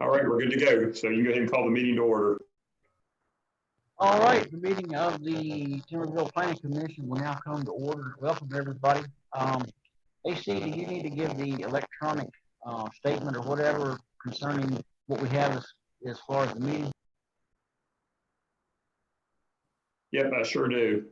All right, we're good to go. So you can go ahead and call the meeting to order. All right, the meeting of the Timberville Planning Commission will now come to order. Welcome, everybody. AC, do you need to give the electronic statement or whatever concerning what we have as far as the meeting? Yep, I sure do.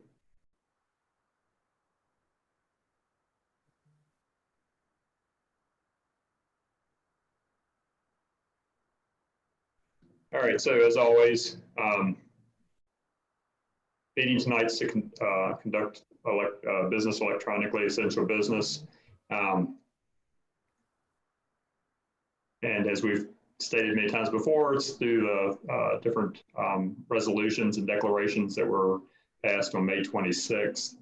All right, so as always, meeting tonight's to conduct business electronically, essential business. And as we've stated many times before, it's through the different resolutions and declarations that were passed on May 26th.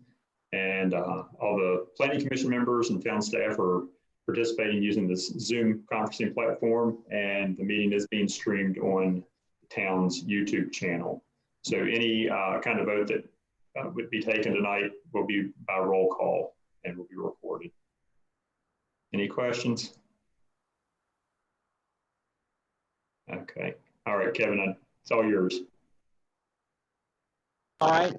And all the Planning Commission members and town staff are participating using this Zoom conferencing platform, and the meeting is being streamed on the town's YouTube channel. So any kind of vote that would be taken tonight will be by roll call and will be recorded. Any questions? Okay. All right, Kevin, it's all yours. All right.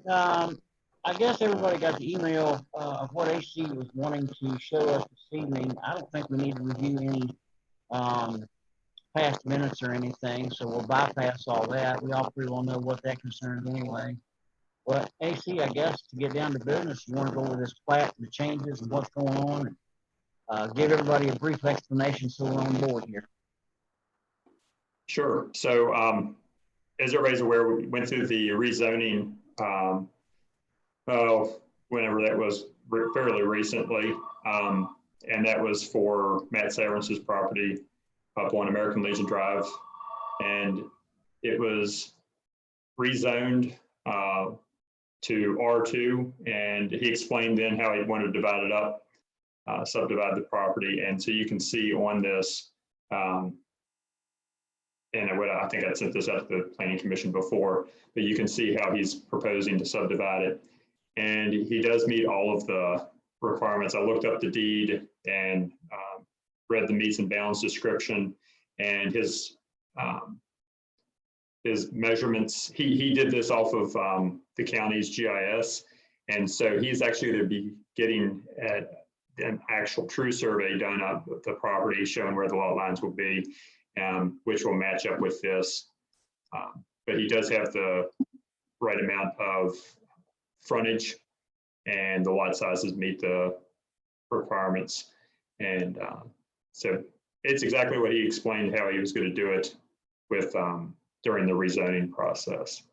I guess everybody got the email of what AC was wanting to show us this evening. I don't think we need to review any past minutes or anything, so we'll bypass all that. We all pretty well know what that concerns anyway. But AC, I guess to get down to business, you want to go over this plat and the changes and what's going on, and give everybody a brief explanation so we're on board here. Sure. So as everybody's aware, we went through the rezoning whenever that was fairly recently. And that was for Matt Severance's property up on American Legion Drive. And it was rezoned to R2. And he explained then how he wanted to divide it up, subdivide the property. And so you can see on this, and I think I sent this out to the Planning Commission before, but you can see how he's proposing to subdivide it. And he does meet all of the requirements. I looked up the deed and read the meets and bounds description, and his measurements. He did this off of the county's GIS, and so he's actually going to be getting an actual true survey done of the property, showing where the lot lines will be, which will match up with this. But he does have the right amount of frontage, and the lot sizes meet the requirements. And so it's exactly what he explained how he was going to do it with during the rezoning process.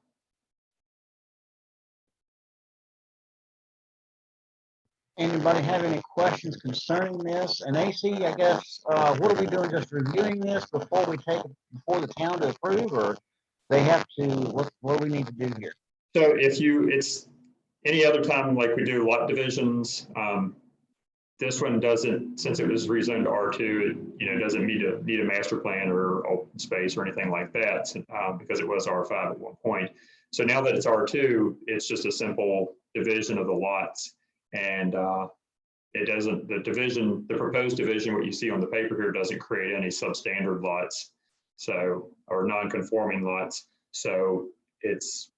Anybody have any questions concerning this? And AC, I guess, what are we doing? Just reviewing this before we take it before the town to approve, or they have to? What do we need to do here? So it's any other time like we do lot divisions. This one doesn't, since it was rezoned to R2, it doesn't need a master plan or open space or anything like that, because it was R5 at one point. So now that it's R2, it's just a simple division of the lots. And it doesn't, the proposed division, what you see on the paper here, doesn't create any substandard lots, so, or non-conforming lots. So it's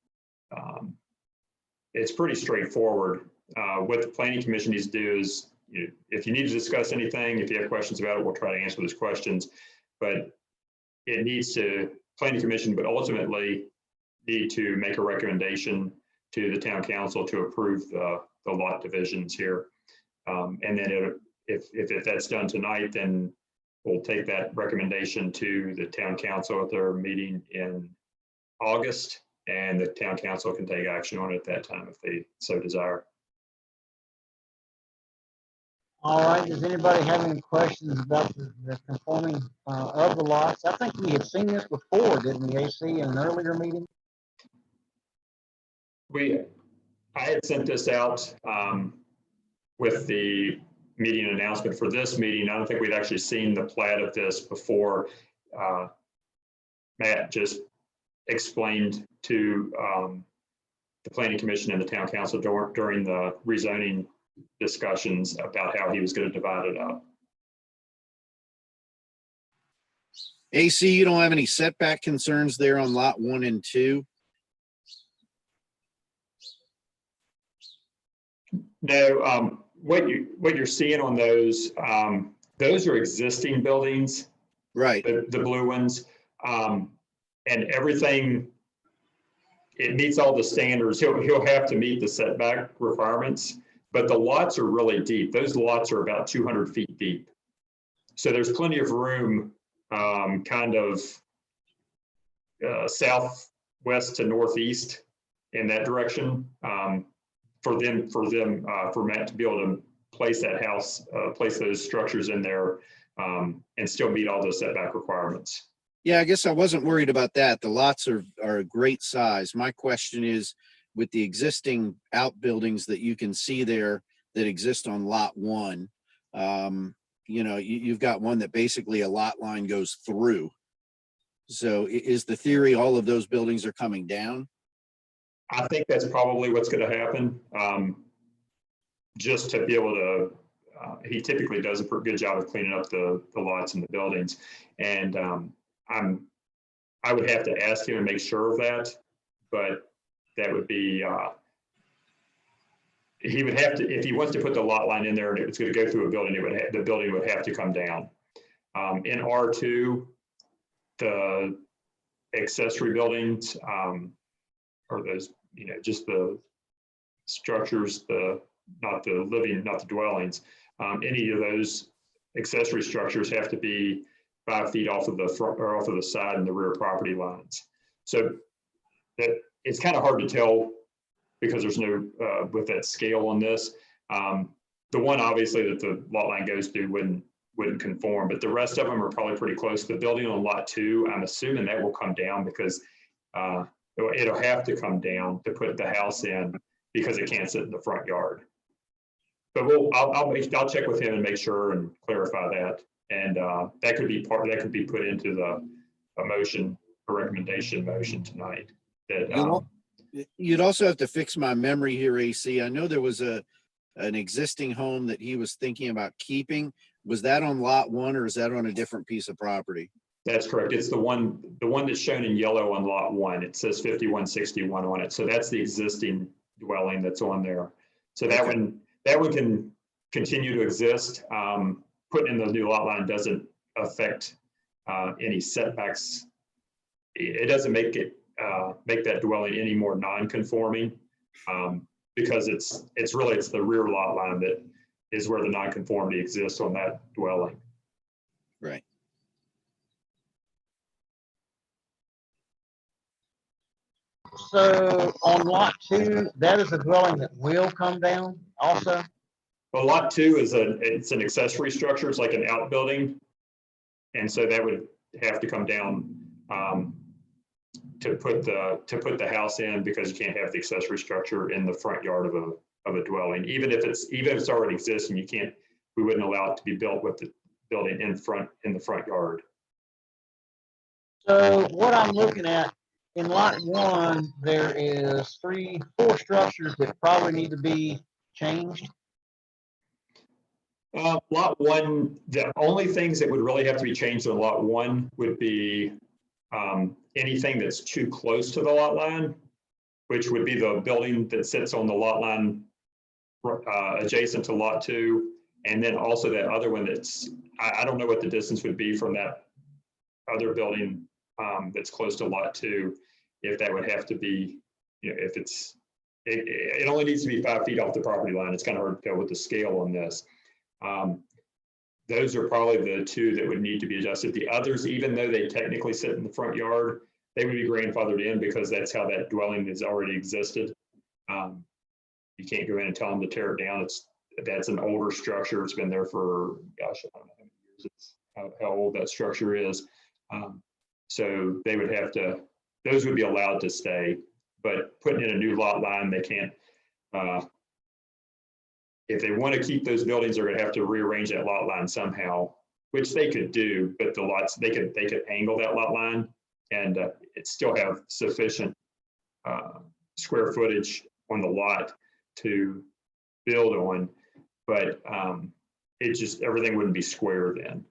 pretty straightforward. What the Planning Commission needs to do is, if you need to discuss anything, if you have questions about it, we'll try to answer those questions. But it needs to, Planning Commission, but ultimately need to make a recommendation to the town council to approve the lot divisions here. And then if that's done tonight, then we'll take that recommendation to the town council at their meeting in August, and the town council can take action on it at that time if they so desire. All right, does anybody have any questions about the conforming of the lots? I think we had seen this before, didn't we, AC, in an earlier meeting? I had sent this out with the meeting announcement for this meeting. I don't think we'd actually seen the plat of this before. Matt just explained to the Planning Commission and the Town Council during the rezoning discussions about how he was going to divide it up. AC, you don't have any setback concerns there on lot 1 and 2? No, what you're seeing on those are existing buildings, Right. the blue ones, and everything. It meets all the standards. He'll have to meet the setback requirements, but the lots are really deep. Those lots are about 200 feet deep, so there's plenty of room, kind of southwest to northeast in that direction. For Matt to be able to place that house, place those structures in there, and still meet all those setback requirements. Yeah, I guess I wasn't worried about that. The lots are a great size. My question is, with the existing outbuildings that you can see there that exist on lot 1, you know, you've got one that basically a lot line goes through. So is the theory all of those buildings are coming down? I think that's probably what's going to happen. Just to be able to, he typically does a pretty good job of cleaning up the lots and the buildings. And I would have to ask him and make sure of that, but that would be, he would have to, if he wants to put the lot line in there and it was going to go through a building, the building would have to come down. In R2, the accessory buildings, or those, you know, just the structures, not the dwellings. Any of those accessory structures have to be 5 feet off of the front or off of the side and the rear property lines. So that it's kind of hard to tell because there's no, with that scale on this. The one obviously that the lot line goes to wouldn't conform, but the rest of them are probably pretty close. The building on lot 2, I'm assuming that will come down because it'll have to come down to put the house in because it can't sit in the front yard. But I'll check with him and make sure and clarify that. And that could be put into the motion, a recommendation motion tonight. That you'd also have to fix my memory here, AC. I know there was an existing home that he was thinking about keeping. Was that on lot 1 or is that on a different piece of property? That's correct. It's the one that's shown in yellow on lot 1. It says 5161 on it. So that's the existing dwelling that's on there. So that one can continue to exist. Putting in the new lot line doesn't affect any setbacks. It doesn't make that dwelling any more non-conforming, because it's the rear lot line that is where the non-conformity exists on that dwelling. Right. So on lot 2, that is a dwelling that will come down also? Well, lot 2 it's an accessory structure. It's like an outbuilding. And so that would have to come down to put the house in, because you can't have the accessory structure in the front yard of a dwelling. Even if it's already existing, we wouldn't allow it to be built with the building in the front yard. So what I'm looking at, in lot 1, there is 4 structures that probably need to be changed. Lot 1, the only things that would really have to be changed in lot 1 would be anything that's too close to the lot line, which would be the building that sits on the lot line adjacent to lot 2. And then also that other one I don't know what the distance would be from that other building that's close to lot 2, if that would have to be, you know, if it only needs to be 5 feet off the property line. It's kind of hard to tell with the scale on this. Those are probably the 2 that would need to be adjusted. The others, even though they technically sit in the front yard, they would be grandfathered in because that's how that dwelling has already existed. You can't go in and tell them to tear it down. That's an older structure. It's been there for, gosh, I don't know how many years it's how old that structure is. So they would have to, those would be allowed to stay, but putting in a new lot line, they can't. If they want to keep those buildings, they're going to have to rearrange that lot line somehow, which they could do, but the lots, they could angle that lot line and it still have sufficient square footage on the lot to build on, but it just, everything wouldn't be square then.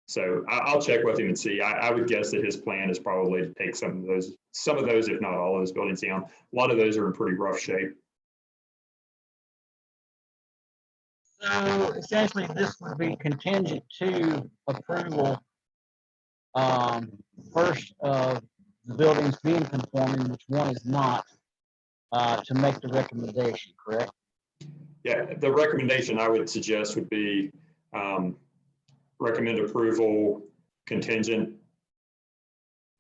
So I'll check with him and see. I would guess that his plan is probably to take some of those, if not all of those buildings down. A lot of those are in pretty rough shape. So essentially, this would be contingent to approval, first of the buildings being conforming, which one is not, to make the recommendation, correct? Yeah, the recommendation I would suggest would be recommend approval contingent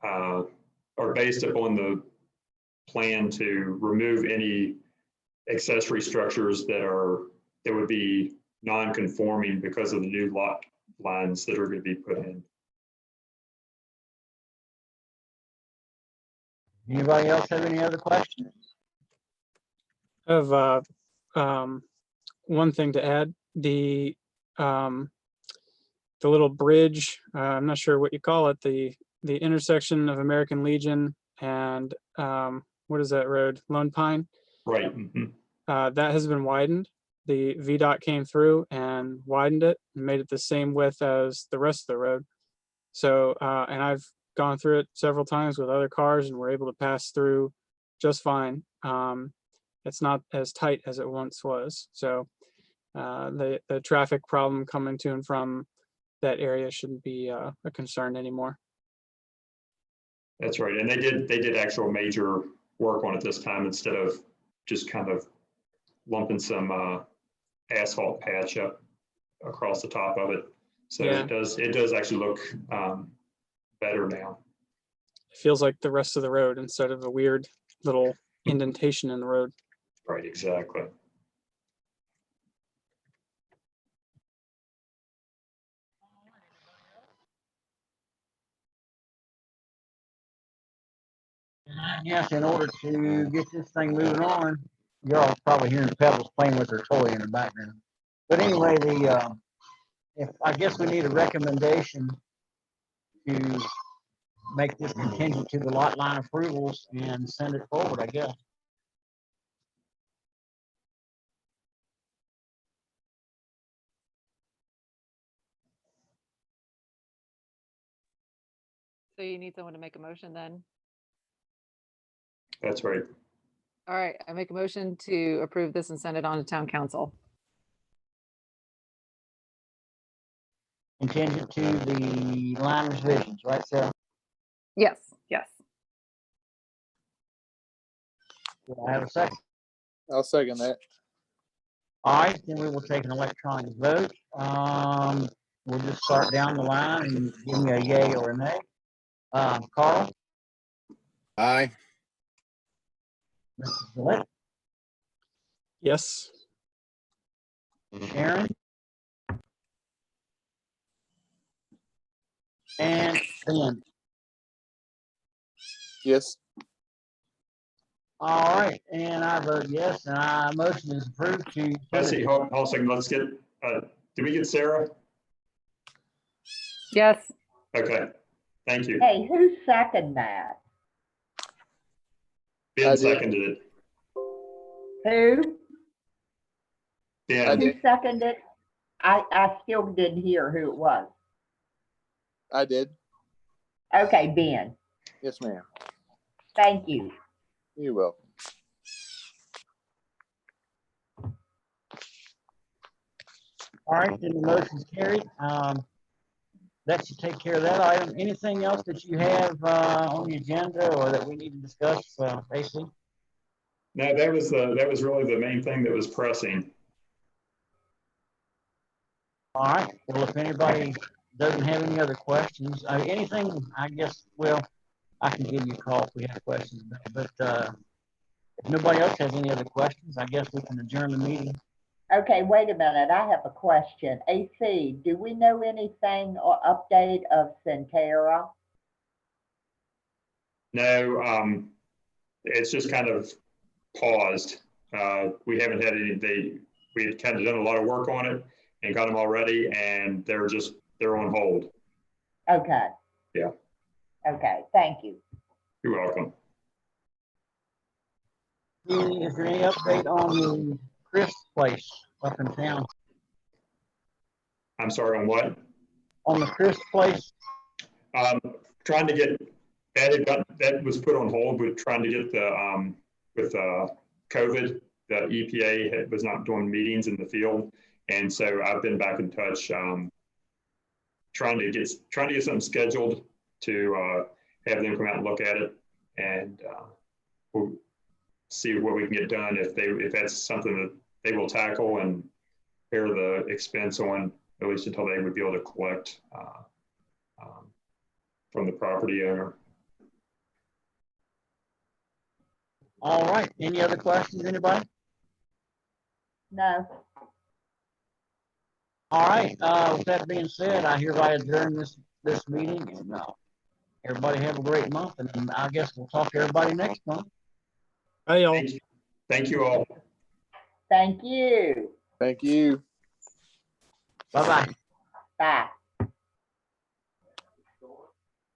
or based upon the plan to remove any accessory structures that would be non-conforming because of the new lot lines that are going to be put in. Anybody else have any other questions? I have one thing to add. The little bridge, I'm not sure what you call it, the intersection of American Legion and what is that road? Lone Pine. Right. Mm-hmm. That has been widened. The VDOT came through and widened it and made it the same width as the rest of the road. So, and I've gone through it several times with other cars and we're able to pass through just fine. It's not as tight as it once was. So the traffic problem coming to and from that area shouldn't be a concern anymore. That's right. And they did actual major work on it this time instead of just kind of lumping some asphalt patch up across the top of it. So Yeah. it does actually look better now. It feels like the rest of the road instead of a weird little indentation in the road. Right, exactly. Yes, in order to get this thing moving on, you're all probably hearing Pebbles playing with her toy in the background. But anyway, if I guess we need a recommendation to make this contingent to the lot line approvals and send it forward, I guess. So you need someone to make a motion then? That's right. All right, I make a motion to approve this and send it on to town council. Contingent to the line revisions, right, Sarah? Yes, yes. Do I have a second? I'll second that. All right, then we will take an electronic vote. We'll just start down the line and give me a yay or a nay. Carl, Aye. Mrs. Gillette, Yes. Sharon, and Ben. Yes. All right, and I vote yes, and our motion is approved to. Bessie, hold a second. Let's get, did we get Sarah? Yes, Okay, thank you. Hey, who seconded that? Ben I did. seconded it. Who? I Ben, did. Who seconded? I still didn't hear who it was. I did. Okay, Ben, Yes, ma'am. thank you. You're welcome. All right, then the motion's carried. That should take care of that item. Anything else that you have on the agenda or that we need to discuss, AC? no, that was really the main thing that was pressing. All right, well, if anybody doesn't have any other questions, anything, I guess, well, I can give you a call if we have questions, but if nobody else has any other questions, I guess we can adjourn the meeting. Okay, wait a minute, I have a question. AC, do we know anything or update of Centera? No, it's just kind of paused. We haven't had we had kind of done a lot of work on it and got them all ready, and they're on hold. Okay. Yeah. Okay, thank you. You're welcome. Is there any update on the Chris place up in town? I'm sorry, on what? on the Chris place? Trying to get, that was put on hold with trying to get with COVID, the EPA was not doing meetings in the field. And so I've been back in touch, trying to get something scheduled to have them come out and look at it. And we'll see what we can get done if that's something that they will tackle and bear the expense on, at least until they would be able to collect from the property owner. All right, any other questions, anybody? No, All right, with that being said, I hereby adjourn this meeting, and everybody have a great month, and I guess we'll talk to everybody next month. Bye, y'all. Thank you all. thank you. Thank you. Bye-bye. Bye.